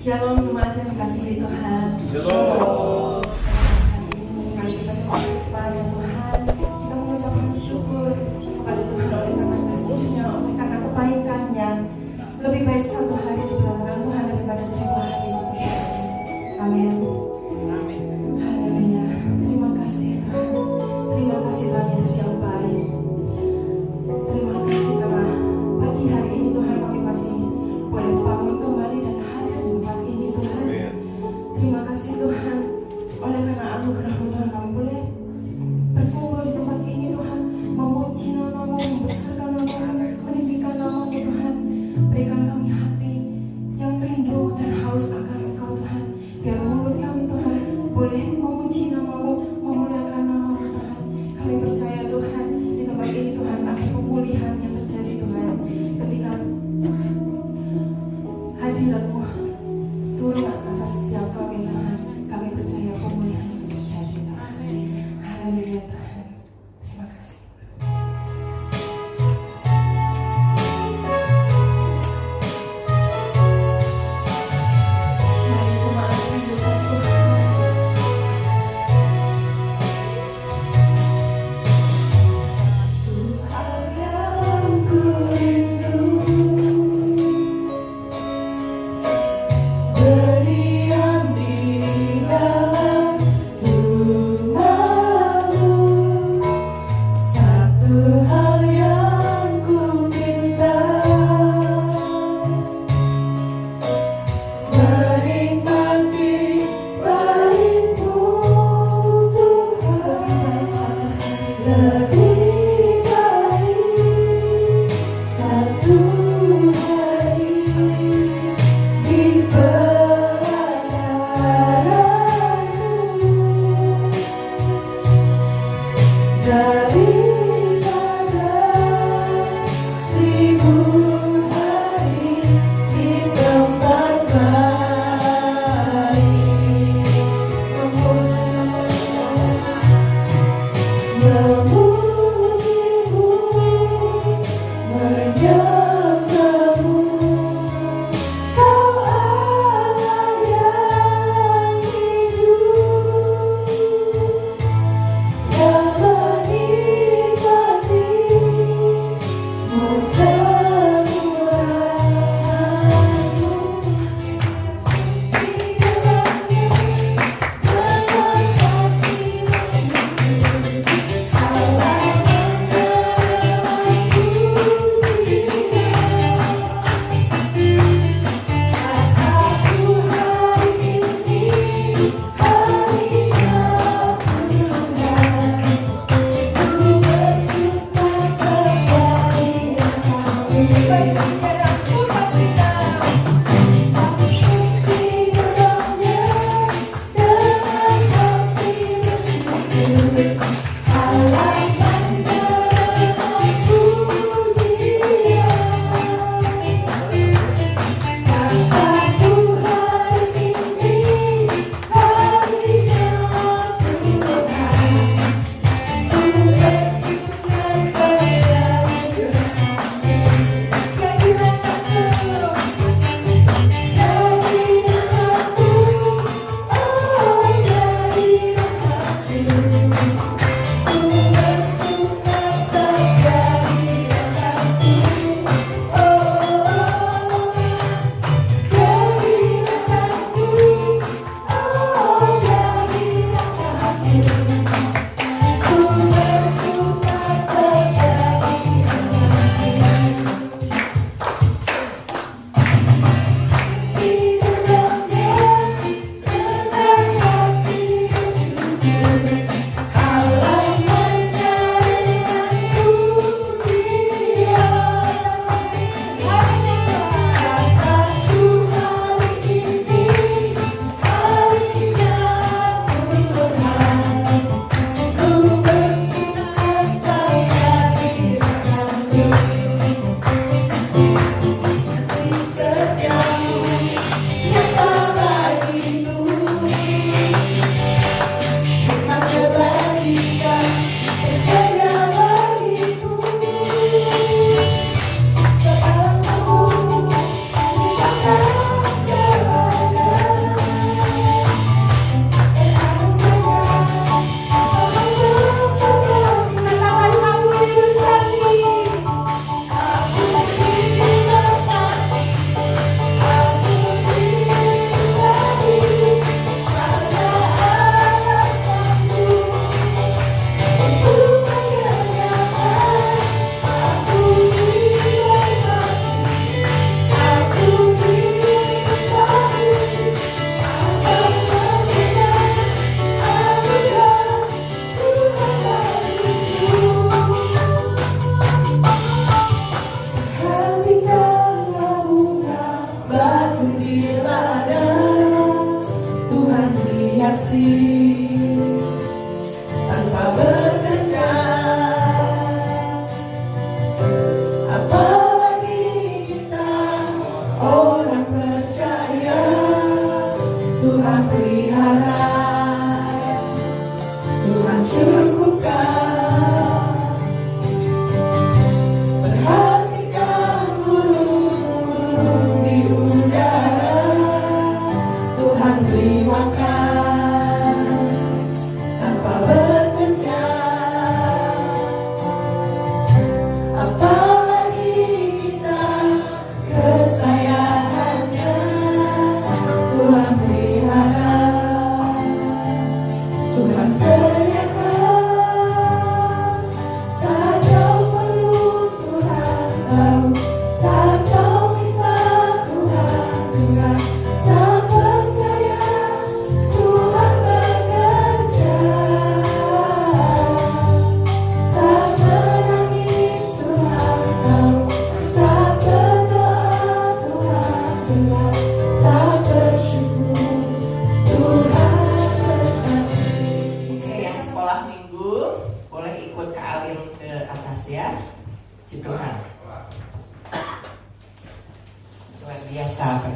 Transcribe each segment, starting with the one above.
Shalom jemaat yang dikasihi Tuhan. Shalom. Kali kita kepada Tuhan, kita mengucapkan syukur kepada Tuhan oleh karena kasih-Nya, oleh karena kebaikan-Nya. Lebih baik satu hari di belakang Tuhan daripada 1000 hari di tempat ini. Amin. Haleluya. Terima kasih Tuhan. Terima kasih Tuhan Yesus yang baik. Terima kasih karena pagi hari ini Tuhan kami masih boleh bangun kembali dan hadir di tempat ini Tuhan. Terima kasih Tuhan, oleh karena anugerah-Mu Tuhan kami boleh berkumpul di tempat ini Tuhan, memuji nama-Mu, membesarkan nama-Mu, meninggikan nama-Mu Tuhan. Berikan kami hati yang rindu dan haus akan Engkau Tuhan, biar mulut kami Tuhan boleh memuji nama-Mu, memuliakan nama-Mu Tuhan. Kami percaya Tuhan, di tempat ini Tuhan ada pemulihan yang terjadi Tuhan, ketika hadirat-Mu turun atas setiap kami Tuhan. Kami percaya pemulihan itu terjadi Tuhan. Haleluya Tuhan. Terima kasih. Mari jemaat rindukan Tuhan. Satu hal yang ku rindu,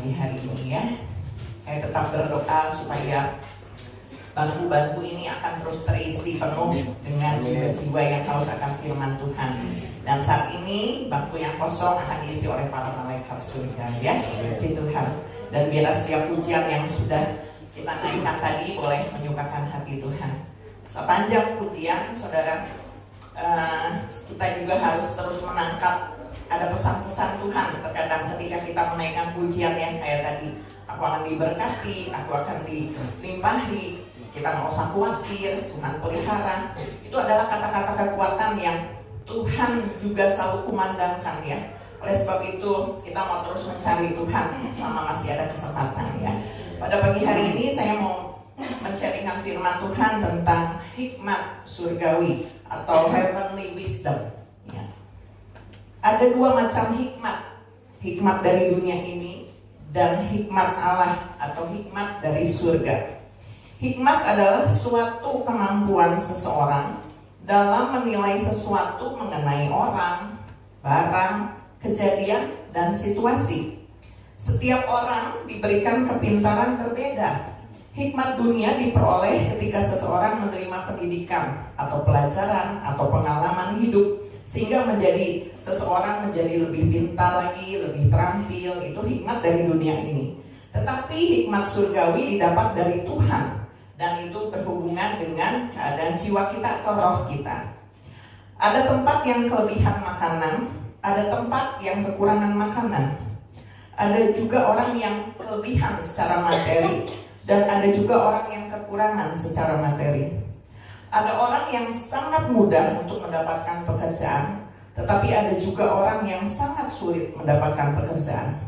pagi hari ini ya. Saya tetap berdoa supaya bangku-bangku ini akan terus terisi penuh dengan jiwa-jiwa yang haus akan firman Tuhan. Dan saat ini bangku yang kosong akan diisi oleh para malaikat surga ya. Puji Tuhan. Dan biarlah setiap pujian yang sudah kita naikkan tadi boleh menyukakan hati Tuhan. Sepanjang pujian, saudara, kita juga harus terus menangkap ada pesan-pesan Tuhan. Terkadang ketika kita menaikkan pujian yang kayak tadi, aku akan diberkati, aku akan dilimpahi, kita nggak usah khawatir, Tuhan pelihara. Itu adalah kata-kata kekuatan yang Tuhan juga selalu kumandangkan ya. Oleh sebab itu kita mau terus mencari Tuhan selama masih ada kesempatan ya. Pada pagi hari ini saya mau menceritakan firman Tuhan tentang hikmat surgawi atau heavenly wisdom ya. Ada dua macam hikmat. Hikmat dari dunia ini dan hikmat Allah atau hikmat dari surga. Hikmat adalah suatu kemampuan seseorang dalam menilai sesuatu mengenai orang, barang, kejadian, dan situasi. Setiap orang diberikan kepintaran berbeda. Hikmat dunia diperoleh ketika seseorang menerima pendidikan atau pelajaran atau pengalaman hidup sehingga seseorang menjadi lebih pintar lagi, lebih terampil. Itu hikmat dari dunia ini. Tetapi hikmat surgawi didapat dari Tuhan. Dan itu berhubungan dengan keadaan jiwa kita atau roh kita. Ada tempat yang kelebihan makanan, ada tempat yang kekurangan makanan. Ada juga orang yang kelebihan secara materi, dan ada juga orang yang kekurangan secara materi. Ada orang yang sangat mudah untuk mendapatkan pekerjaan, tetapi ada juga orang yang sangat sulit mendapatkan pekerjaan.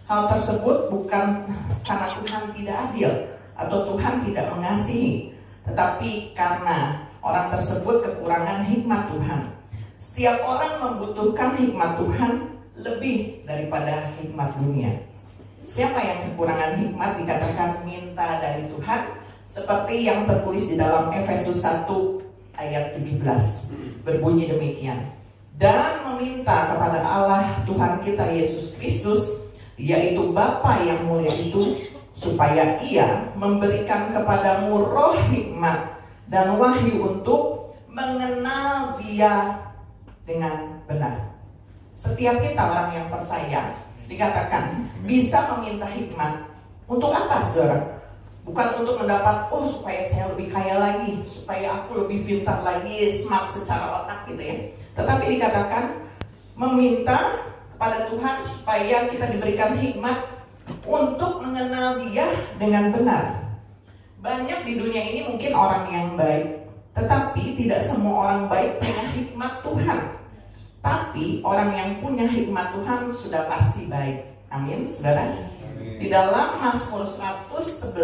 Hal tersebut bukan karena Tuhan tidak adil atau Tuhan tidak mengasihi, tetapi karena orang tersebut kekurangan hikmat Tuhan. Setiap orang membutuhkan hikmat Tuhan lebih daripada hikmat dunia. Siapa yang kekurangan hikmat dikatakan minta dari Tuhan, seperti yang tertulis di dalam Efesus 1 ayat 17. Berbunyi demikian. Dan meminta kepada Allah Tuhan kita Yesus Kristus, yaitu Bapa yang mulia itu, supaya Ia memberikan kepadamu roh hikmat dan wahyu untuk mengenal Dia dengan benar. Setiap kita orang yang percaya dikatakan bisa meminta hikmat. Untuk apa, saudara? Bukan untuk mendapat, supaya saya lebih kaya lagi, supaya aku lebih pintar lagi, smart secara otak gitu ya. Tetapi dikatakan meminta kepada Tuhan supaya kita diberikan hikmat untuk mengenal Dia dengan benar. Banyak di dunia ini mungkin orang yang baik, tetapi tidak semua orang baik punya hikmat Tuhan. Tapi orang yang punya hikmat Tuhan sudah pasti baik. Amin, saudara. Di dalam Mazmur 111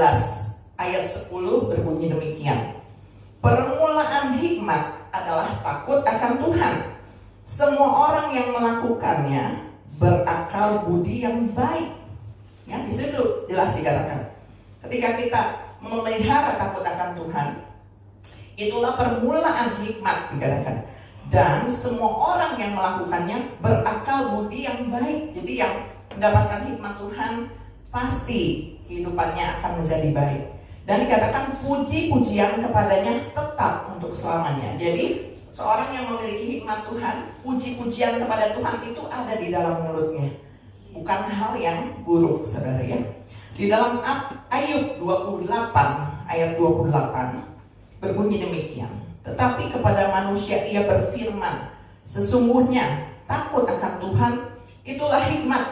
ayat 10 berbunyi demikian. Permulaan hikmat adalah takut akan Tuhan. Semua orang yang melakukannya berakal budi yang baik. Ya, di situ jelas dikatakan. Ketika kita memelihara takut akan Tuhan, itulah permulaan hikmat dikatakan. Dan semua orang yang melakukannya berakal budi yang baik. Jadi yang mendapatkan hikmat Tuhan pasti kehidupannya akan menjadi baik. Dan dikatakan puji-pujian kepadanya tetap untuk selamanya. Jadi seorang yang memiliki hikmat Tuhan, puji-pujian kepada Tuhan itu ada di dalam mulutnya. Bukan hal yang buruk, saudara ya. Di dalam Ayub 28 ayat 28 berbunyi demikian. Tetapi kepada manusia ia berfirman, sesungguhnya takut akan Tuhan itulah hikmat,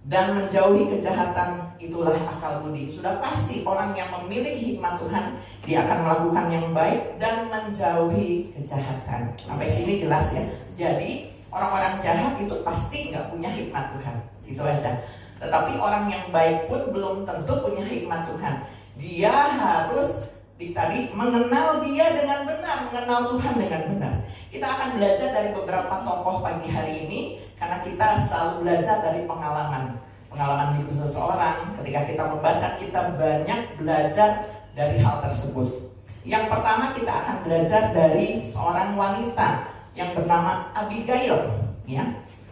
dan menjauhi kejahatan itulah akal budi. Sudah pasti orang yang memiliki hikmat Tuhan, dia akan melakukan yang baik dan menjauhi kejahatan. Sampai sini jelas ya. Jadi orang-orang jahat itu pasti nggak punya hikmat Tuhan. Itu aja. Tetapi orang yang baik pun belum tentu punya hikmat Tuhan. Dia harus tadi mengenal Dia dengan benar, mengenal Tuhan dengan benar. Kita akan belajar dari beberapa tokoh pagi hari ini, karena kita selalu belajar dari pengalaman hidup seseorang. Ketika kita membaca, kita banyak belajar dari hal tersebut. Yang pertama kita akan belajar dari seorang wanita yang bernama Abigail, ya.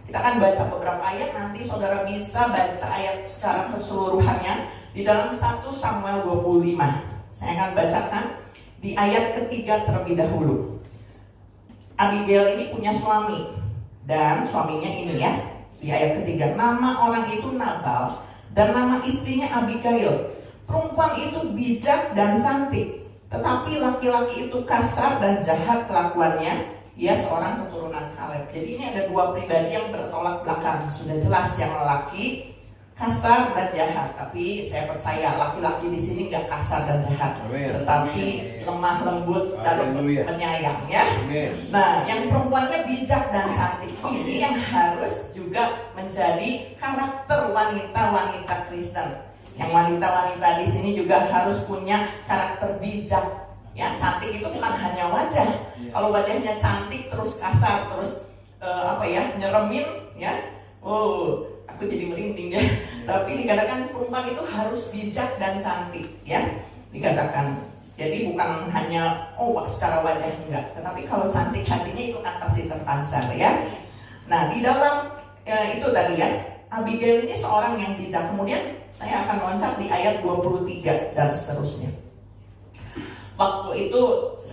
Kita akan baca beberapa ayat, nanti saudara bisa baca ayat secara keseluruhannya di dalam 1 Samuel 25. Saya akan bacakan di ayat ketiga terlebih dahulu. Abigail ini punya suami, dan suaminya ini ya, di ayat ketiga, nama orang itu Nabal dan nama istrinya Abigail. Perempuan itu bijak dan cantik, tetapi laki-laki itu kasar dan jahat kelakuannya. Ia seorang keturunan Kaleb. Jadi ini ada dua pribadi yang bertolak belakang. Sudah jelas yang lelaki kasar dan jahat. Tapi saya percaya laki-laki di sini nggak kasar dan jahat, tetapi lemah lembut dan penyayang ya. Nah, yang perempuannya bijak dan cantik ini yang harus juga menjadi karakter wanita-wanita Kristen. Yang wanita-wanita di sini juga harus punya karakter bijak. Ya, cantik itu bukan hanya wajah. Kalau wajahnya cantik terus kasar, terus nyeremin ya. Oh, aku jadi merinding ya. Tapi dikatakan perempuan itu harus bijak dan cantik ya. Dikatakan. Jadi bukan hanya secara wajah enggak, tetapi kalau cantik hatinya itu kan pasti terpancar ya. Nah, di dalam itu tadi ya, Abigail ini seorang yang bijak. Kemudian saya akan loncat di ayat 23 dan seterusnya. Waktu itu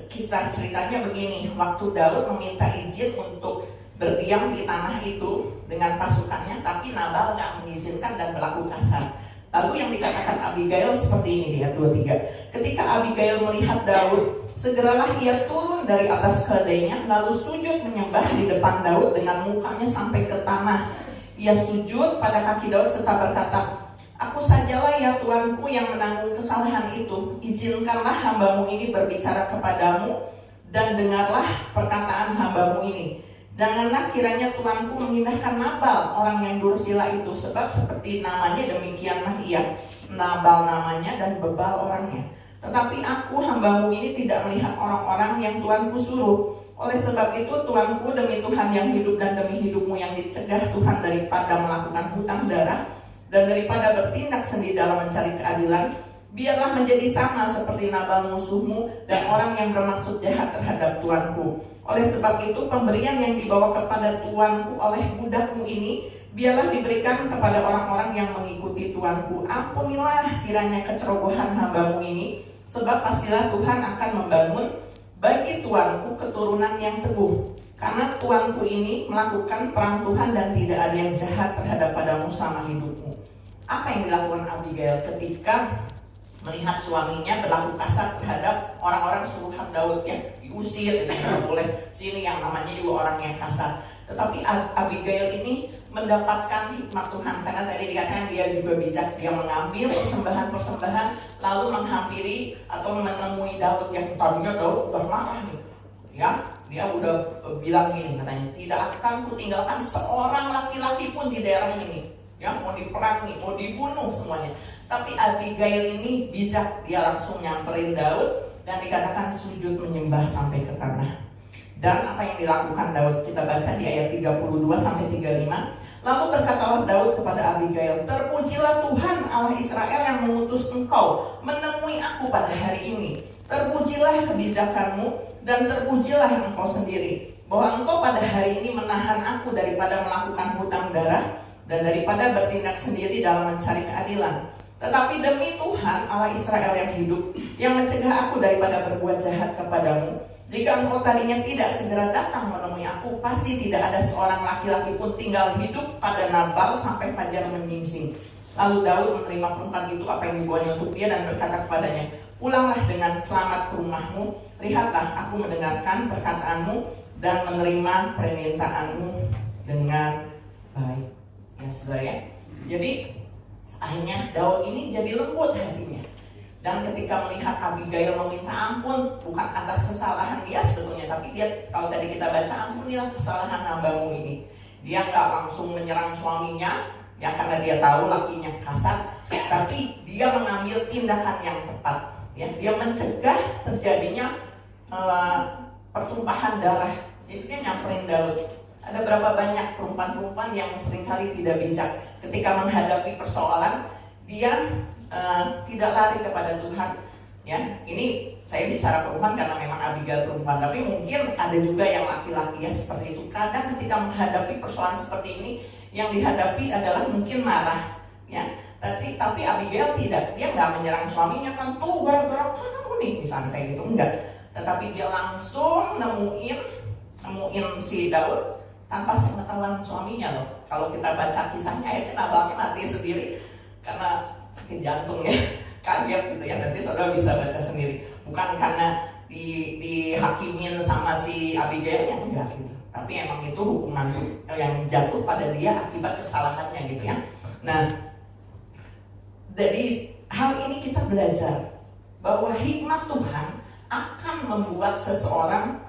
kisah ceritanya begini, waktu Daud meminta izin untuk berdiam di tanah itu dengan pasukannya, tapi Nabal nggak mengizinkan dan berlaku kasar. Lalu yang dikatakan Abigail seperti ini di ayat 23. Ketika Abigail melihat Daud, segeralah ia turun dari atas keledainya, lalu sujud menyembah di depan Daud dengan mukanya sampai ke tanah. Ia sujud pada kaki Daud serta berkata, "Aku sajalah ya Tuanku yang menanggung kesalahan itu. Izinkanlah hambamu ini berbicara kepadamu dan dengarlah perkataan hambamu ini. Janganlah kiranya Tuanku memindahkan Nabal, orang yang dursila itu, sebab seperti namanya demikianlah ia. Nabal namanya dan bebal orangnya. Tetapi aku hambamu ini tidak melihat orang-orang yang Tuanku suruh. Oleh sebab itu Tuanku, demi Tuhan yang hidup dan demi hidupmu yang dicegah Tuhan daripada melakukan hutang darah dan daripada bertindak sendiri dalam mencari keadilan, biarlah menjadi sama seperti Nabal musuhmu dan orang yang bermaksud jahat terhadap Tuanku. Oleh sebab itu pemberian yang dibawa kepada Tuanku oleh budakmu ini biarlah diberikan kepada orang-orang yang mengikuti Tuanku. Ampunilah kiranya kecerobohan hambamu ini, sebab pastilah Tuhan akan membangun bagi Tuanku keturunan yang teguh. Karena Tuanku ini melakukan perang Tuhan dan tidak ada yang jahat terhadap padamu sama hidupmu." Apa yang dilakukan Abigail ketika melihat suaminya berlaku kasar terhadap orang-orang suruhan Daud yang diusir, tidak boleh sini, yang namanya juga orang yang kasar. Tetapi Abigail ini mendapatkan hikmat Tuhan, karena tadi dikatakan dia juga bijak. Dia mengambil persembahan-persembahan lalu menghampiri atau menemui Daud yang tadinya Daud udah marah nih ya. Dia udah bilang gini katanya, "Tidak akan kutinggalkan seorang laki-laki pun di daerah ini ya, mau diperangi, mau dibunuh semuanya." Tapi Abigail ini bijak, dia langsung nyamperin Daud dan dikatakan sujud menyembah sampai ke tanah. Dan apa yang dilakukan Daud kita baca di ayat 32 sampai 35. Lalu berkatalah Daud kepada Abigail, "Terpujilah Tuhan Allah Israel yang mengutus engkau menemui aku pada hari ini. Terpujilah kebijakanmu dan terpujilah engkau sendiri, bahwa engkau pada hari ini menahan aku daripada melakukan hutang darah dan daripada bertindak sendiri dalam mencari keadilan. Tetapi demi Tuhan Allah Israel yang hidup, yang mencegah aku daripada berbuat jahat kepadamu, jika engkau tadinya tidak segera datang menemui aku, pasti tidak ada seorang laki-laki pun tinggal hidup pada Nabal sampai fajar menyingsing." Lalu Daud menerima perempuan itu apa yang dibawanya untuk dia dan berkata kepadanya, "Pulanglah dengan selamat ke rumahmu. Lihatlah, aku mendengarkan perkataanmu dan menerima permintaanmu dengan baik." Ya saudara ya. Jadi akhirnya Daud ini jadi lembut hatinya. Dan ketika melihat Abigail meminta ampun, bukan atas kesalahan dia sebetulnya, tapi dia, kalau tadi kita baca, "Ampunilah kesalahan hambamu ini." Dia nggak langsung menyerang suaminya, ya karena dia tahu lakinya kasar, tapi dia mengambil tindakan yang tepat. Ya, dia mencegah terjadinya pertumpahan darah. Jadi dia nyamperin Daud. Ada berapa banyak perempuan-perempuan yang seringkali tidak bijak ketika menghadapi persoalan, dia tidak lari kepada Tuhan, Ya, ini saya bicara perempuan karena memang Abigail perempuan, tapi mungkin ada juga yang laki-laki ya seperti itu. Kadang ketika menghadapi persoalan seperti ini, yang dihadapi adalah mungkin marah, ya. Tapi Abigail tidak, dia nggak menyerang suaminya kan tuh gara-gara kamu nih, misalnya kayak gitu, enggak. Tetapi dia langsung nemuin si Daud tanpa sepengetahuan suaminya loh. Kalau kita baca kisahnya, akhirnya Nabalnya mati sendiri karena sakit jantung ya. Kaget gitu ya, nanti saudara bisa baca sendiri. Bukan karena dihakimin sama si Abigail yang enggak gitu, tapi emang itu hukuman yang jatuh pada dia akibat kesalahannya gitu ya. Nah, dari hal ini kita belajar bahwa hikmat Tuhan akan membuat seseorang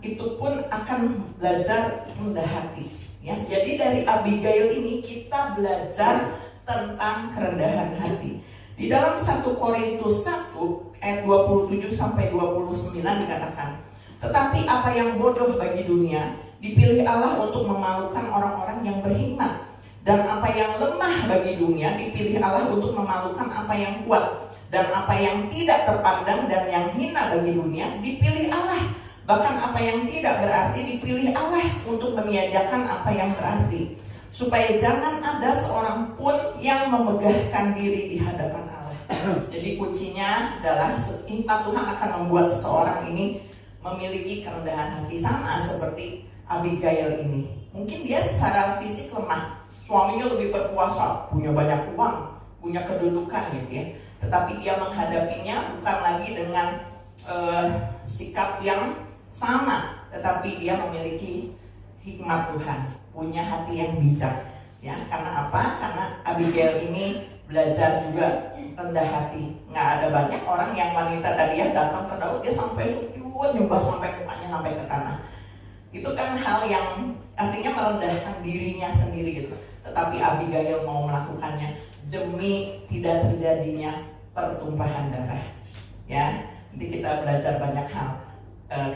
itu pun akan belajar rendah hati ya. Jadi dari Abigail ini kita belajar tentang kerendahan hati. Di dalam 1 Korintus 1 ayat 27 sampai 29 dikatakan, tetapi apa yang bodoh bagi dunia dipilih Allah untuk memalukan orang-orang yang berhikmat, dan apa yang lemah bagi dunia dipilih Allah untuk memalukan apa yang kuat, dan apa yang tidak terpandang dan yang hina bagi dunia dipilih Allah, bahkan apa yang tidak berarti dipilih Allah untuk meniadakan apa yang berarti, supaya jangan ada seorang pun yang memegahkan diri di hadapan Allah. Jadi kuncinya adalah hikmat Tuhan akan membuat seseorang ini memiliki kerendahan hati, sama seperti Abigail ini. Mungkin dia secara fisik lemah, suaminya lebih berkuasa, punya banyak uang, punya kedudukan gitu ya. Tetapi dia menghadapinya bukan lagi dengan sikap yang sama, tetapi dia memiliki hikmat Tuhan, punya hati yang bijak ya. Karena apa? Karena Abigail ini belajar juga rendah hati. Nggak ada banyak orang yang wanita tadi ya datang ke Daud, dia sampai sujud, nyembah sampai mukanya sampai ke tanah. Itu kan hal yang artinya merendahkan dirinya sendiri gitu. Tetapi Abigail mau melakukannya demi tidak terjadinya pertumpahan darah ya. Jadi kita belajar banyak hal.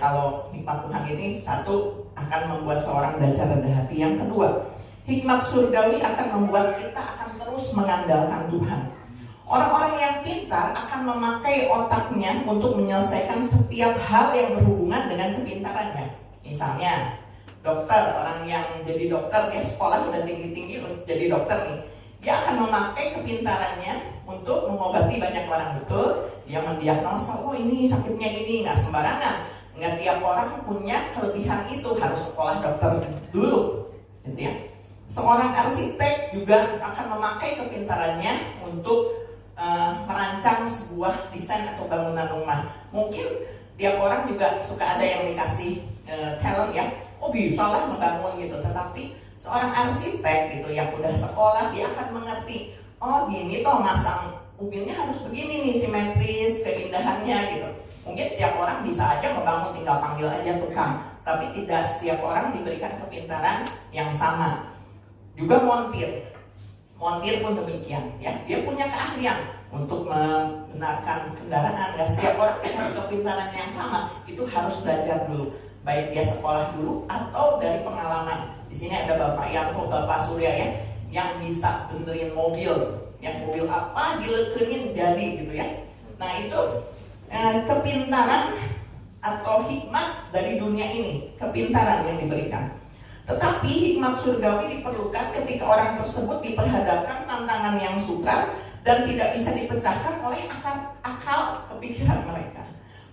Kalau hikmat Tuhan ini, satu, akan membuat seorang belajar rendah hati. Yang kedua, hikmat surgawi akan membuat kita akan terus mengandalkan Tuhan. Orang-orang yang pintar akan memakai otaknya untuk menyelesaikan setiap hal yang berhubungan dengan kepintarannya. Misalnya dokter, orang yang jadi dokter ya, sekolah udah tinggi-tinggi jadi dokter nih, dia akan memakai kepintarannya untuk mengobati banyak orang. Betul, dia mendiagnosa, oh ini sakitnya ini, nggak sembarangan. Nggak tiap orang punya kelebihan itu, harus sekolah dokter dulu gitu ya. Seorang arsitek juga akan memakai kepintarannya untuk merancang sebuah desain atau bangunan rumah. Mungkin tiap orang juga suka ada yang dikasih talent ya, oh bisa lah membangun gitu. Tetapi seorang arsitek gitu yang udah sekolah, dia akan mengerti, oh gini toh masang ubinnya harus begini nih, simetris, keindahannya gitu. Mungkin setiap orang bisa aja membangun, tinggal panggil aja tukang. Tapi tidak setiap orang diberikan kepintaran yang sama. Juga montir pun demikian ya, dia punya keahlian untuk membenarkan kendaraan. Gak setiap orang dikasih kepintaran yang sama, itu harus belajar dulu, baik dia sekolah dulu atau dari pengalaman. Di sini ada Bapak Yanto, Bapak Surya ya, yang bisa benerin mobil, yang mobil apa dilekenin jadi gitu ya. Nah itu kepintaran atau hikmat dari dunia ini, kepintaran yang diberikan. Tetapi hikmat surgawi diperlukan ketika orang tersebut diperhadapkan tantangan yang sukar dan tidak bisa dipecahkan oleh akal kepikiran mereka.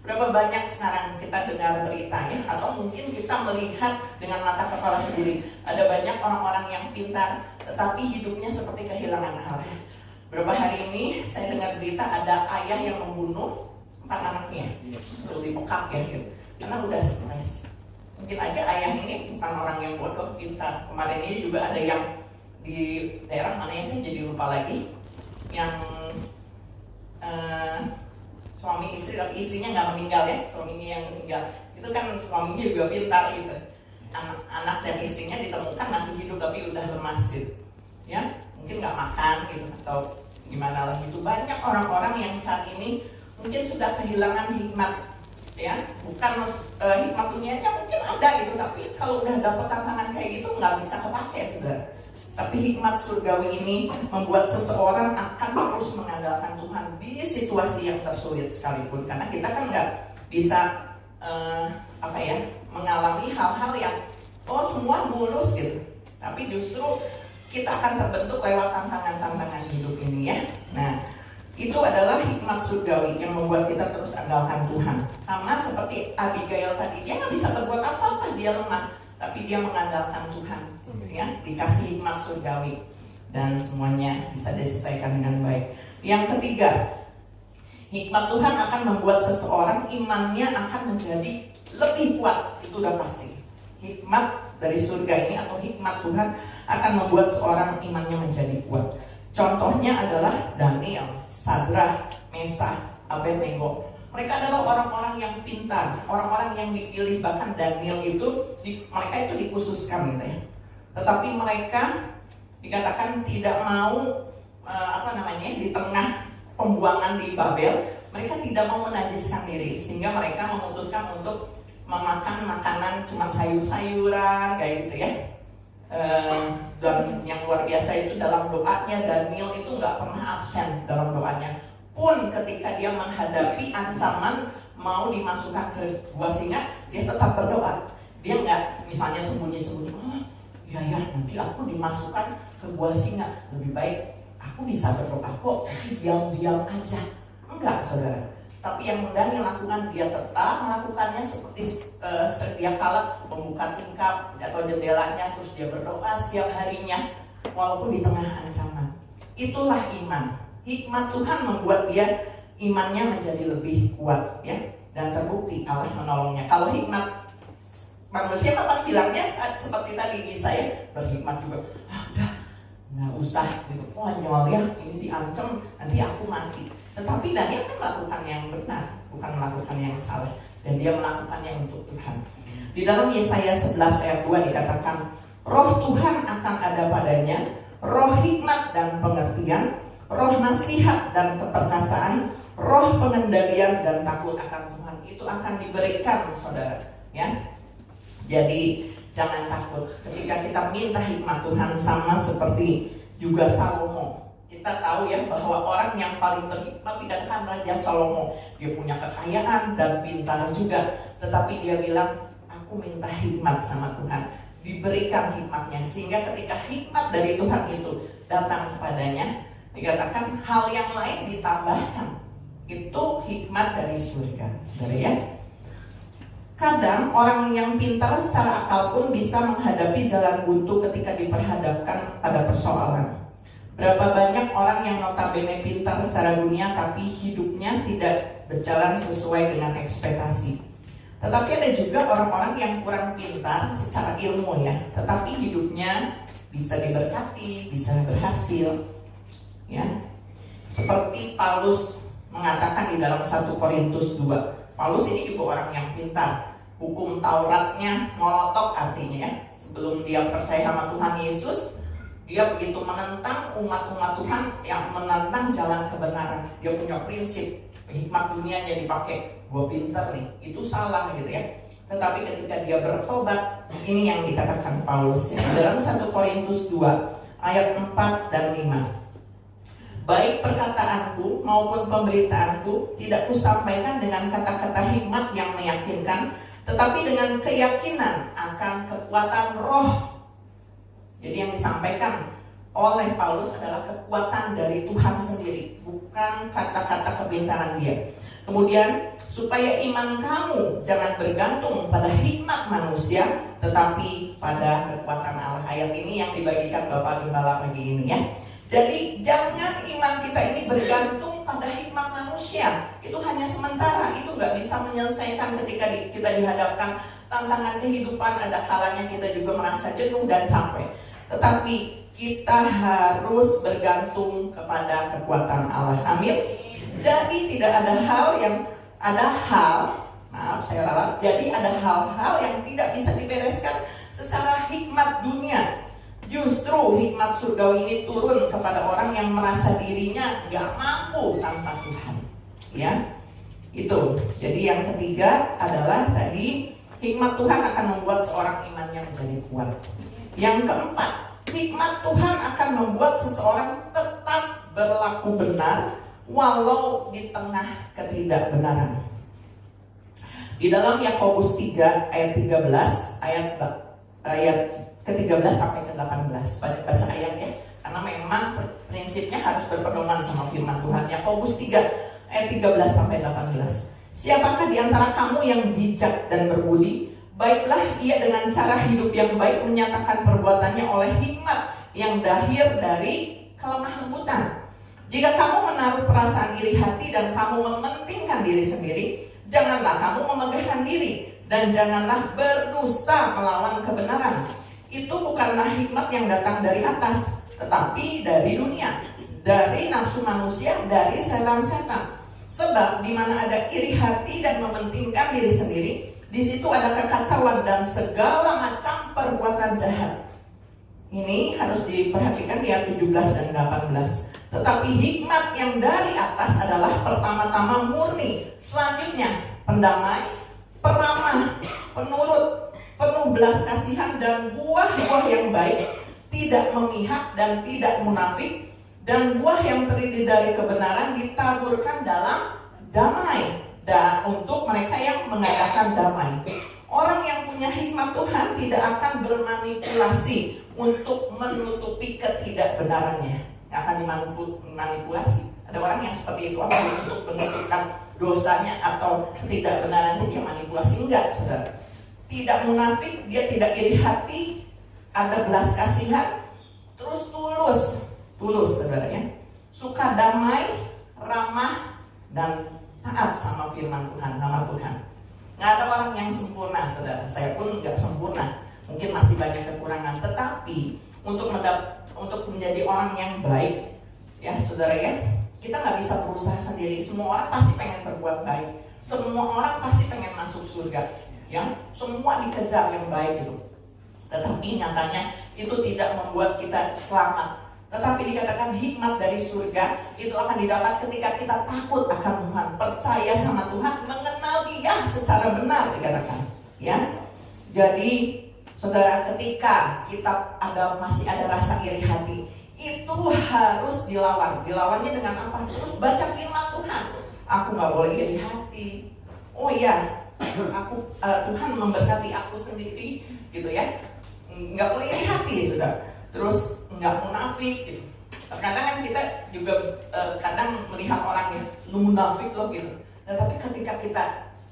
Berapa banyak sekarang kita dengar beritanya, atau mungkin kita melihat dengan mata kepala sendiri, ada banyak orang-orang yang pintar tetapi hidupnya seperti kehilangan arah. Berapa hari ini saya dengar berita ada ayah yang membunuh 4 anaknya, terus dipekap ya gitu, karena udah stres. Mungkin aja ayah ini bukan orang yang bodoh, pintar. Kemarin ini juga ada yang di daerah mana ya, saya jadi lupa lagi, yang suami istri, tapi istrinya nggak meninggal ya, suaminya yang meninggal. Itu kan suaminya juga pintar gitu. Anak dan istrinya ditemukan masih hidup tapi udah lemas gitu. Ya, mungkin nggak makan gitu atau gimana lah gitu. Banyak orang-orang yang saat ini mungkin sudah kehilangan hikmat. Ya, bukan hikmat dunianya mungkin ada gitu, tapi kalau udah dapat tantangan kayak gitu nggak bisa kepake saudara. Tapi hikmat surgawi ini membuat seseorang akan terus harus mengandalkan Tuhan di situasi yang tersulit sekalipun, karena kita kan nggak bisa mengalami hal-hal yang semua mulus gitu, tapi justru kita akan terbentuk lewat tantangan-tantangan hidup ini ya. Nah, itu adalah hikmat surgawi yang membuat kita terus andalkan Tuhan. Sama seperti Abigail tadi, dia nggak bisa berbuat apa-apa, dia lemah, tapi dia mengandalkan Tuhan, ya, dikasih hikmat surgawi dan semuanya bisa diselesaikan dengan baik. Yang ketiga, hikmat Tuhan akan membuat seseorang imannya akan menjadi lebih kuat, itu udah pasti. Hikmat dari surga ini atau hikmat Tuhan akan membuat seorang imannya menjadi kuat. Contohnya adalah Daniel, Sadrah, Mesah, Abednego. Mereka adalah orang-orang yang pintar, orang-orang yang dipilih. Bahkan Daniel itu, mereka itu dikhususkan gitu ya. Tetapi mereka dikatakan tidak mau di tengah pembuangan di Babel, mereka tidak mau menajiskan diri, sehingga mereka memutuskan untuk memakan makanan cuma sayur-sayuran kayak gitu ya. Dan yang luar biasa itu dalam doanya, Daniel itu nggak pernah absen dalam doanya. Pun ketika dia menghadapi ancaman mau dimasukkan ke gua singa, dia tetap berdoa. Dia nggak misalnya sembunyi-sembunyi, ya nanti aku dimasukkan ke gua singa, lebih baik aku bisa berdoa kok, tapi diam-diam aja. Enggak, saudara. Tapi yang Daniel lakukan, dia tetap melakukannya seperti sedia kala membuka tingkap atau jendelanya, terus dia berdoa setiap harinya walaupun di tengah ancaman. Itulah iman. Hikmat Tuhan membuat dia imannya menjadi lebih kuat ya, dan terbukti Allah menolongnya. Kalau hikmat manusia apa bilangnya seperti tadi bisa ya, berhikmat juga. Udah nggak usah gitu, konyol ya, ini diancam nanti aku mati. Tetapi Daniel kan melakukan yang benar, bukan melakukan yang salah, dan dia melakukannya untuk Tuhan. Di dalam Yesaya 11 ayat 2 dikatakan, Roh Tuhan akan ada padanya, roh hikmat dan pengertian, roh nasihat dan keperkasaan, roh pengendalian dan takut akan Tuhan. Itu akan diberikan, saudara ya. Jadi jangan takut ketika kita minta hikmat Tuhan, sama seperti juga Salomo. Kita tahu ya bahwa orang yang paling berhikmat dikatakan Raja Salomo. Dia punya kekayaan dan pintar juga, tetapi dia bilang, aku minta hikmat sama Tuhan. Diberikan hikmatnya, sehingga ketika hikmat dari Tuhan itu datang kepadanya, dikatakan hal yang lain ditambahkan. Itu hikmat dari surga, saudara ya. Kadang orang yang pintar secara akal pun bisa menghadapi jalan buntu ketika diperhadapkan pada persoalan. Berapa banyak orang yang notabene pintar secara dunia, tapi hidupnya tidak berjalan sesuai dengan ekspektasi. Tetapi ada juga orang-orang yang kurang pintar secara ilmu ya, tetapi hidupnya bisa diberkati, bisa berhasil ya. Seperti Paulus mengatakan di dalam 1 Korintus 2. Paulus ini juga orang yang pintar. Hukum Tauratnya molotov artinya ya. Sebelum dia percaya sama Tuhan Yesus, dia begitu menentang umat-umat Tuhan yang menentang jalan kebenaran. Dia punya prinsip, hikmat dunianya dipakai. Gue pinter nih, itu salah gitu ya. Tetapi ketika dia bertobat, ini yang dikatakan Paulus ya. Dalam 1 Korintus 2 ayat 4 dan 5. Baik perkataanku maupun pemberitaanku tidak kusampaikan dengan kata-kata hikmat yang meyakinkan, tetapi dengan keyakinan akan kekuatan roh. Jadi yang disampaikan oleh Paulus adalah kekuatan dari Tuhan sendiri, bukan kata-kata kepintaran dia. Kemudian supaya iman kamu jangan bergantung pada hikmat manusia, tetapi pada kekuatan Allah. Ayat ini yang dibagikan Bapak Gembala pagi ini ya. Jadi jangan iman kita ini bergantung pada hikmat manusia. Itu hanya sementara, itu gak bisa menyelesaikan ketika kita dihadapkan tantangan kehidupan. Ada kalanya kita juga merasa jenuh dan capek. Tetapi kita harus bergantung kepada kekuatan Allah. Amin. Jadi tidak ada hal yang tidak bisa dibereskan secara hikmat dunia. Justru hikmat surgawi ini turun kepada orang yang merasa dirinya gak mampu tanpa Tuhan. Ya, itu. Jadi yang ketiga adalah tadi hikmat Tuhan akan membuat seorang imannya menjadi kuat. Yang keempat, hikmat Tuhan akan membuat seseorang tetap berlaku benar walau di tengah ketidakbenaran. Di dalam Yakobus 3 ayat 13 ayat ke-13 sampai ke-18. Baca ayatnya karena memang prinsipnya harus berpedoman sama firman Tuhan. Yakobus 3 ayat 13 sampai 18. Siapakah di antara kamu yang bijak dan berbudi? Baiklah ia dengan cara hidup yang baik menyatakan perbuatannya oleh hikmat yang dahir dari kelemah lembutan. Jika kamu menaruh perasaan iri hati dan kamu mementingkan diri sendiri, janganlah kamu memegahkan diri dan janganlah berdusta melawan kebenaran. Itu bukanlah hikmat yang datang dari atas, tetapi dari dunia, dari nafsu manusia, dari setan-setan. Sebab di mana ada iri hati dan mementingkan diri sendiri, di situ ada kekacauan dan segala macam perbuatan jahat. Ini harus diperhatikan di ayat 17 dan 18. Tetapi hikmat yang dari atas adalah pertama-tama murni, selanjutnya pendamai, peramah, penurut, penuh belas kasihan dan buah-buah yang baik, tidak memihak dan tidak munafik, dan buah yang terdiri dari kebenaran ditaburkan dalam damai dan untuk mereka yang mengadakan damai. Orang yang punya hikmat Tuhan tidak akan bermanipulasi untuk menutupi ketidakbenarannya. Yang akan dimanipulasi. Ada orang yang seperti itu, untuk menutupkan dosanya atau ketidakbenarannya dia manipulasi. Enggak, saudara. Tidak munafik, dia tidak iri hati, ada belas kasihan, terus tulus saudara ya, suka damai, ramah, dan taat sama firman Tuhan, nama Tuhan. Nggak ada orang yang sempurna saudara, saya pun nggak sempurna, mungkin masih banyak kekurangan, tetapi untuk menjadi orang yang baik ya saudara ya, kita nggak bisa berusaha sendiri. Semua orang pasti pengen berbuat baik, semua orang pasti pengen masuk surga ya, semua dikejar yang baik itu. Tetapi nyatanya itu tidak membuat kita selamat. Tetapi dikatakan hikmat dari surga itu akan didapat ketika kita takut akan Tuhan, percaya sama Tuhan, mengenal Dia secara benar, dikatakan ya. Jadi saudara, ketika kita masih ada rasa iri hati, itu harus dilawan. Dilawannya dengan apa? Terus baca firman Tuhan. Aku nggak boleh iri hati. Oh iya, Tuhan memberkati aku sendiri, gitu ya. Nggak boleh iri hati, saudara. Terus nggak munafik gitu. Kadang kan kita juga kadang melihat orang yang lu munafik loh gitu. Nah, tapi ketika kita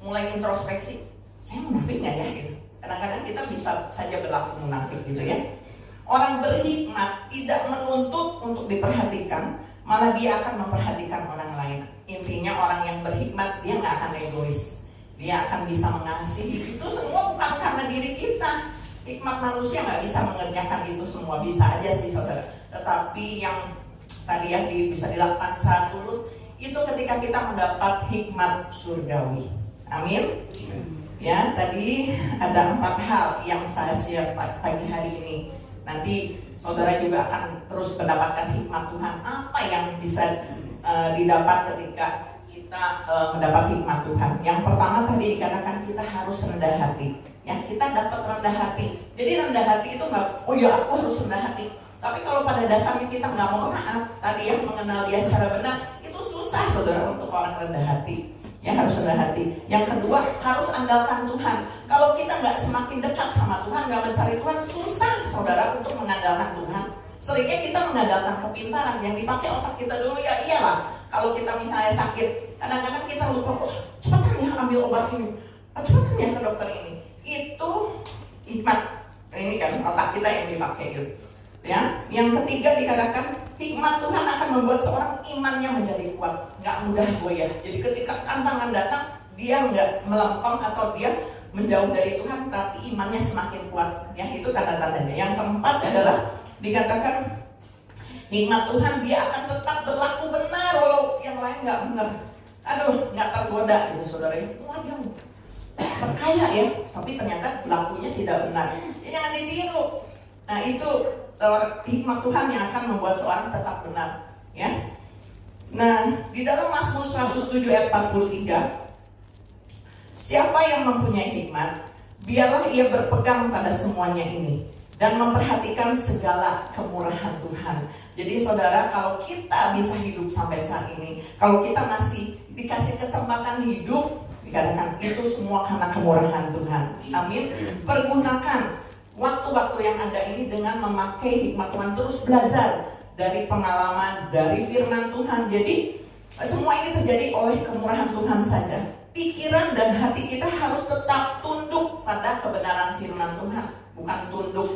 mulai introspeksi, saya munafik nggak ya gitu. Kadang-kadang kita bisa saja berlaku munafik gitu ya. Orang berhikmat tidak menuntut untuk diperhatikan, malah dia akan memperhatikan orang lain. Intinya orang yang berhikmat dia nggak akan egois. Dia akan bisa mengasihi. Itu semua bukan karena diri kita. Hikmat manusia nggak bisa mengerjakan itu semua, bisa aja sih saudara. Tetapi yang tadi yang bisa dilakukan secara tulus itu ketika kita mendapat hikmat surgawi. Amin. Ya, tadi ada 4 hal yang saya share pagi hari ini. Nanti saudara juga akan terus mendapatkan hikmat Tuhan. Apa yang bisa didapat ketika kita mendapat hikmat Tuhan? Yang pertama tadi dikatakan kita harus rendah hati. Ya, kita dapat rendah hati. Jadi rendah hati itu nggak, oh ya aku harus rendah hati. Tapi kalau pada dasarnya kita nggak mau taat, tadi yang mengenal Dia secara benar, itu susah saudara untuk orang rendah hati. Ya, harus rendah hati. Yang kedua, harus andalkan Tuhan. Kalau kita nggak semakin dekat sama Tuhan, nggak mencari Tuhan, susah saudara untuk mengandalkan Tuhan. Seringnya kita mengandalkan kepintaran yang dipakai otak kita dulu. Ya iyalah, kalau kita misalnya sakit, kadang-kadang kita lupa, oh cepetan ya ambil obat ini, cepetan ya ke dokter ini. Itu hikmat, ini kan otak kita yang dipakai gitu ya. Yang ketiga dikatakan hikmat Tuhan akan membuat seorang imannya menjadi kuat, nggak mudah goyah. Jadi ketika tantangan datang, dia nggak melempem atau dia menjauh dari Tuhan, tapi imannya semakin kuat ya. Itu tanda-tandanya. Yang keempat adalah dikatakan hikmat Tuhan dia akan tetap berlaku benar walau yang lain nggak benar. Aduh, nggak tergoda gitu saudara. Wah dia perkaya ya, tapi ternyata lakunya tidak benar. Ya, jangan ditiru. Nah itu hikmat Tuhan yang akan membuat seorang tetap benar ya. Nah di dalam Mazmur 107 ayat 43, siapa yang mempunyai hikmat, biarlah ia berpegang pada semuanya ini, dan memperhatikan segala kemurahan Tuhan. Jadi saudara, kalau kita bisa hidup sampai saat ini, kalau kita masih dikasih kesempatan hidup, dikatakan itu semua karena kemurahan Tuhan. Amin. Pergunakan waktu-waktu yang ada ini dengan memakai hikmat Tuhan, terus belajar dari pengalaman, dari firman Tuhan. Jadi semua ini terjadi oleh kemurahan Tuhan saja. Pikiran dan hati kita harus tetap tunduk pada kebenaran firman Tuhan, bukan tunduk.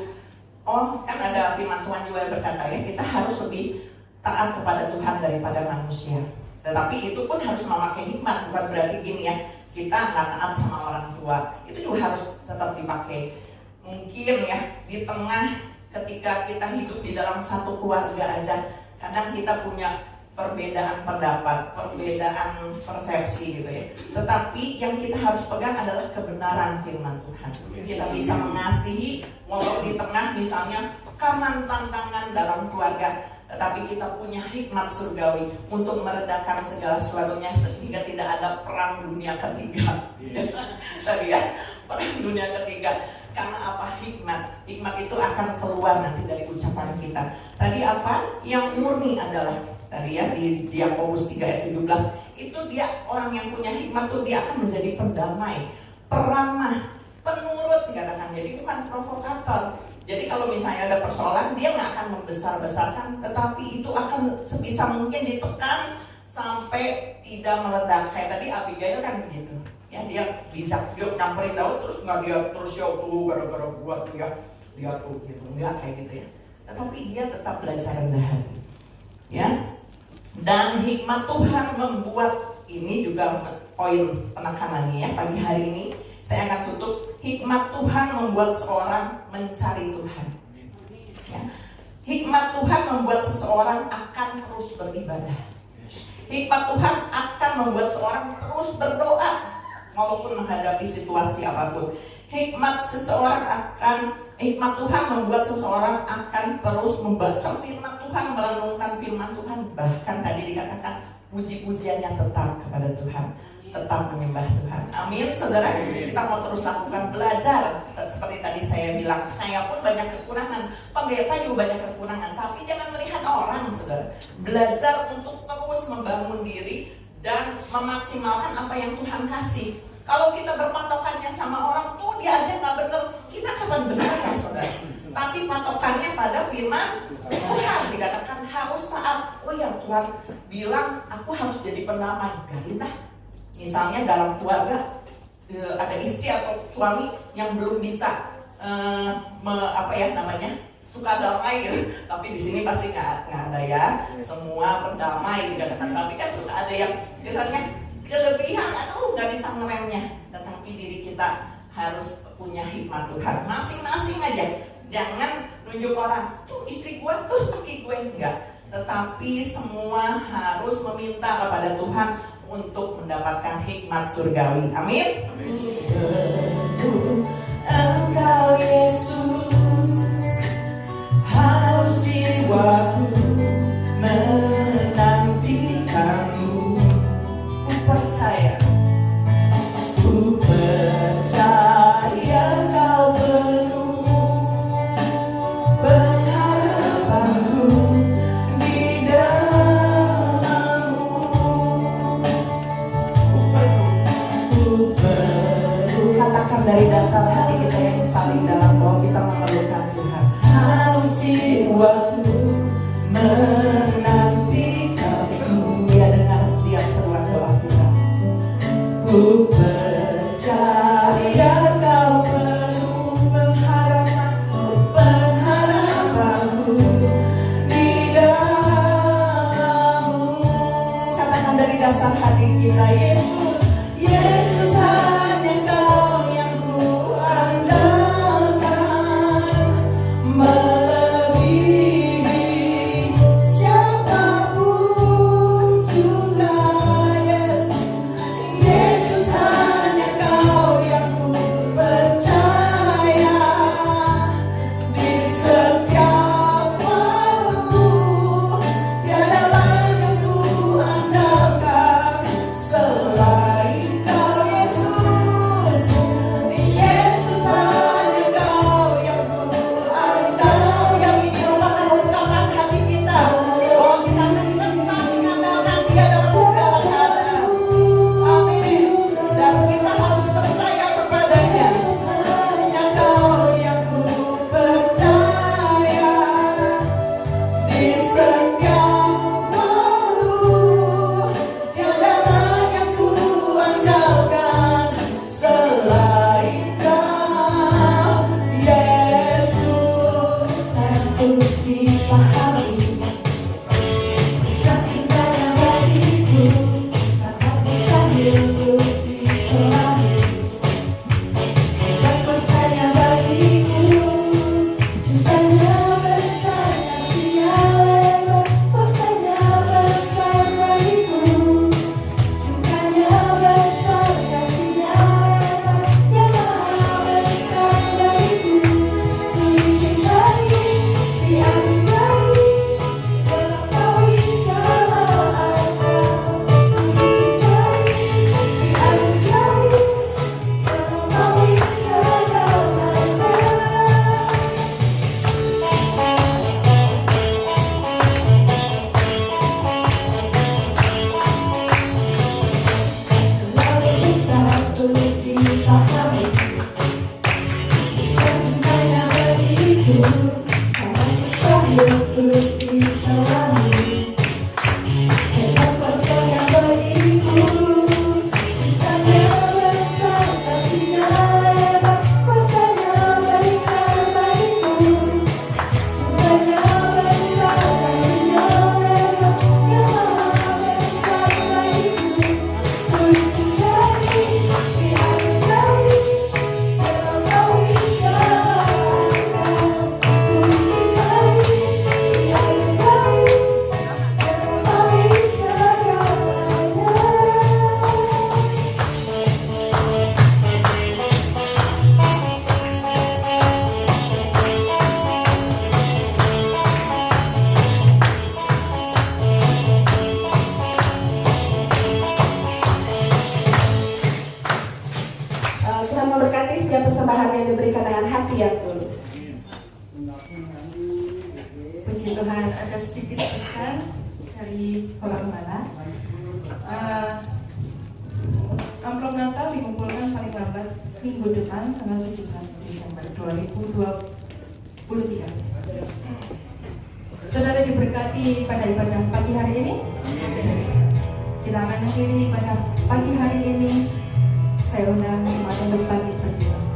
Oh, kan ada firman Tuhan juga berkata ya, kita harus lebih taat kepada Tuhan daripada manusia. Tetapi itu pun harus memakai hikmat, bukan berarti gini ya, kita nggak taat sama orang tua. Itu juga harus tetap dipakai. Mungkin ya, di tengah ketika kita hidup di dalam satu keluarga aja, kadang kita punya perbedaan pendapat, perbedaan persepsi gitu ya. Tetapi yang kita harus pegang adalah kebenaran firman Tuhan. Kita bisa mengasihi walau di tengah misalnya tekanan tantangan dalam keluarga, tetapi kita punya hikmat surgawi untuk meredakan segala sesuatunya sehingga tidak ada perang dunia ketiga. Tadi ya, perang dunia ketiga. Karena apa? Hikmat. Hikmat itu akan keluar nanti dari ucapan kita. Tadi apa? Yang murni adalah tadi ya di Yakobus 3 ayat 17, itu dia orang yang punya hikmat tuh dia akan menjadi pendamai, peramah, penurut dikatakan. Jadi bukan provokator. Jadi kalau misalnya ada persoalan, dia nggak akan membesar-besarkan, tetapi itu akan sebisa mungkin ditekan sampai tidak meledak. Kayak tadi Abigail kan begitu. Ya, dia bijak, dia nyamperin Daud terus nggak dia terus ya tuh gara-gara buat dia tuh gitu, nggak kayak gitu ya. Tetapi dia tetap belajar rendah hati. Ya. Dan hikmat Tuhan membuat, ini juga poin penekanannya ya pagi hari ini. Saya akan tutup, hikmat Tuhan membuat seorang mencari Tuhan. Ya. Hikmat Tuhan membuat seseorang akan terus beribadah. Hikmat Tuhan akan membuat seorang terus berdoa walaupun menghadapi situasi apapun. Hikmat Tuhan membuat seseorang akan terus membaca firman Tuhan, merenungkan firman Tuhan, bahkan tadi dikatakan puji-pujiannya tetap kepada Tuhan, tetap menyembah Tuhan. Amin, saudara. Kita mau terus lakukan belajar. Seperti tadi saya bilang, saya pun banyak kekurangan, pendeta juga banyak kekurangan, tapi jangan melihat orang, saudara. Belajar untuk terus membangun diri dan memaksimalkan apa yang Tuhan kasih. Kalau kita berpatokannya sama orang tuh dia aja nggak benar, kita kapan benar ya saudara? Tapi patokannya pada firman Tuhan, dikatakan harus taat. Oh ya, Tuhan bilang aku harus jadi pendamai. Biarin dah. Misalnya dalam keluarga ada istri atau suami yang belum bisa suka damai gitu. Tapi di sini pasti nggak ada ya. Semua berdamai dikatakan. Tapi kan suka ada yang biasanya kelebihan, nggak bisa ngeremnya. Tetapi diri kita harus punya hikmat Tuhan. Masing-masing aja. Jangan nunjuk orang, tuh istri gue, tuh laki gue. Enggak. Tetapi semua harus meminta kepada Tuhan untuk mendapatkan hikmat surgawi. Amin. Engkau Yesus, harus jiwaku menantikanmu. Percaya, ku percaya kau penuh pengharapanku di dalammu. Ku perlu, katakan dari dasar hati kita yang paling dalam bahwa kita memerlukan Tuhan. Harus jiwaku menantikanmu. Ya, dengar setiap seruan doa kita. Ku percaya kau penuh pengharapanku di dalammu. Katakan dari dasar hati kita, Yesus, Yesus hanya kau yang ku andalkan, melebihi siapapun juga. Yesus hanya kau yang ku percaya di setiap waktu. Tiada lagi yang ku andalkan selain kau Yesus. hati yang tulus. Puji Tuhan, ada sedikit pesan dari orang mana. Amplop Natal dikumpulkan paling lambat minggu depan tanggal 17 Desember 2023. Saudara diberkati pada ibadah pagi hari ini. Kita akan akhiri ibadah pagi hari ini. Saya undang jemaat untuk bangkit berdoa.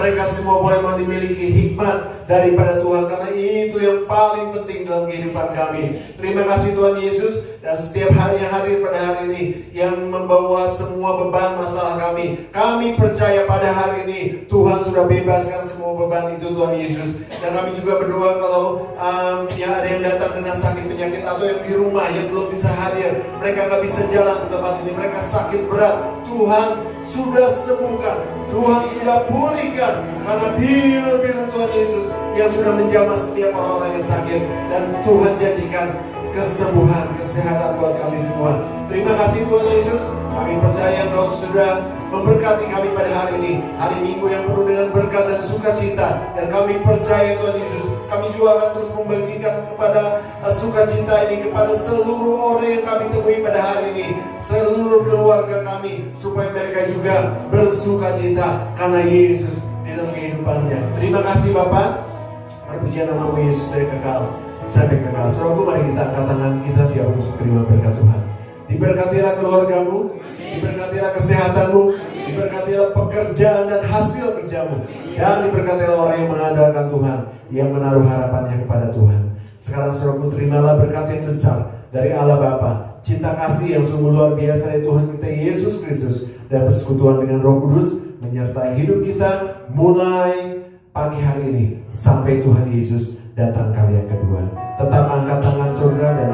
Mereka semua boleh memiliki hikmat daripada Tuhan, karena itu yang paling penting dalam kehidupan kami. Terima kasih Tuhan Yesus, dan setiap hari yang hadir pada hari ini yang membawa semua beban masalah kami. Kami percaya pada hari ini Tuhan sudah bebaskan semua beban itu Tuhan Yesus. Dan kami juga berdoa kalau yang ada yang datang dengan sakit penyakit atau yang di rumah yang belum bisa hadir, mereka nggak bisa jalan ke tempat ini, mereka sakit berat, Tuhan sudah sembuhkan, Tuhan sudah pulihkan, karena biru-biru Tuhan Yesus yang sudah menjamah setiap orang-orang yang sakit. Dan Tuhan janjikan kesembuhan, kesehatan buat kami semua. Terima kasih Tuhan Yesus. Kami percaya Engkau sudah memberkati kami pada hari ini, hari Minggu yang penuh dengan berkat dan sukacita. Dan kami percaya Tuhan Yesus, kami juga akan terus membagikan kepada sukacita ini kepada seluruh orang yang kami temui pada hari ini, seluruh keluarga kami, supaya mereka juga bersukacita karena Yesus di dalam kehidupannya. Terima kasih Bapa. Terpujian nama Yesus dari kekal sampai kekal. Saudaraku, mari kita angkat tangan kita siap untuk terima berkat Tuhan. Diberkatilah keluargamu, diberkatilah kesehatanmu, diberkatilah pekerjaan dan hasil kerjamu, dan diberkatilah orang yang mengandalkan Tuhan, yang menaruh harapannya kepada Tuhan. Sekarang saudaraku, terimalah berkat yang besar dari Allah Bapa, cinta kasih yang sungguh luar biasa dari Tuhan kita Yesus Kristus, dan persekutuan dengan Roh Kudus menyertai hidup kita mulai pagi hari ini sampai Tuhan Yesus datang kali yang kedua. Tetap angkat tangan saudara dan